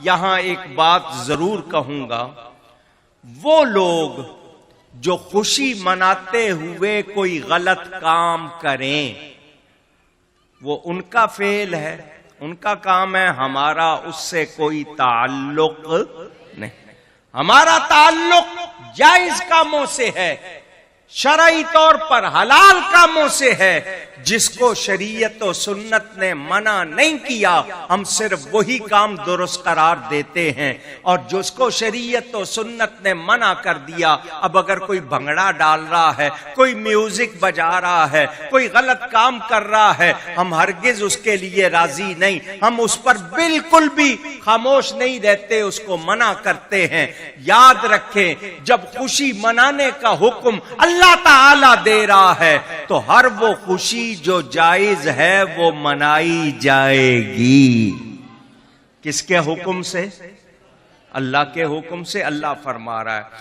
یہاں ایک بات ضرور کہوں گا، وہ لوگ جو خوشی مناتے ہوئے کوئی غلط کام کریں وہ ان کا فعل ہے، ان کا کام ہے، ہمارا اس سے کوئی تعلق نہیں۔ ہمارا تعلق جائز کاموں سے ہے، شرعی طور پر حلال کاموں سے ہے۔ جس کو شریعت و سنت نے منع نہیں کیا ہم صرف وہی کام درست قرار دیتے ہیں، اور جس کو شریعت و سنت نے منع کر دیا، اب اگر کوئی بھنگڑا ڈال رہا ہے، کوئی میوزک بجا رہا ہے، کوئی غلط کام کر رہا ہے، ہم ہرگز اس کے لیے راضی نہیں، ہم اس پر بالکل بھی خاموش نہیں رہتے، اس کو منع کرتے ہیں۔ یاد رکھیں، جب خوشی منانے کا حکم اللہ تعالی دے رہا ہے تو ہر وہ خوشی جو جائز ہے وہ منائی جائے گی۔ کس کے حکم سے؟ اللہ کے حکم سے۔ اللہ فرما رہا ہے